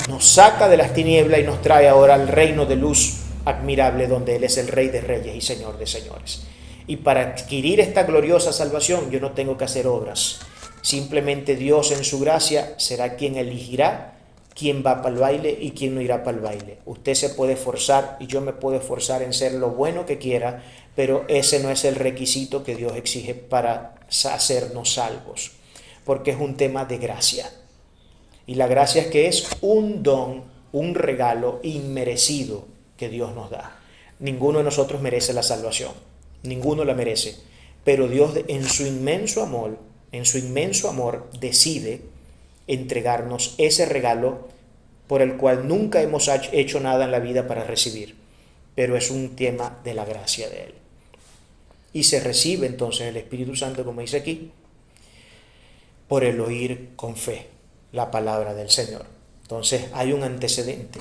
nos saca de las tinieblas y nos trae ahora al reino de luz admirable, donde Él es el Rey de Reyes y Señor de Señores. Y para adquirir esta gloriosa salvación yo no tengo que hacer obras. Simplemente Dios en su gracia será quien elegirá quién va para el baile y quién no irá para el baile. Usted se puede esforzar y yo me puedo esforzar en ser lo bueno que quiera, pero ese no es el requisito que Dios exige para hacernos salvos, porque es un tema de gracia. Y la gracia es que es un don, un regalo inmerecido que Dios nos da. Ninguno de nosotros merece la salvación. Ninguno la merece, pero Dios en su inmenso amor decide entregarnos ese regalo por el cual nunca hemos hecho nada en la vida para recibir, pero es un tema de la gracia de Él. Y se recibe entonces el Espíritu Santo, como dice aquí, por el oír con fe la palabra del Señor. Entonces hay un antecedente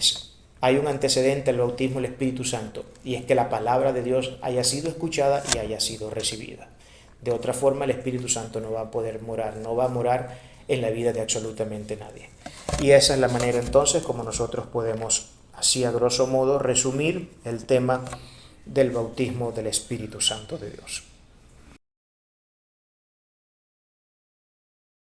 al bautismo del Espíritu Santo, y es que la palabra de Dios haya sido escuchada y haya sido recibida. De otra forma, el Espíritu Santo no va a poder morar, no va a morar en la vida de absolutamente nadie. Y esa es la manera entonces como nosotros podemos, así a grosso modo, resumir el tema del bautismo del Espíritu Santo de Dios.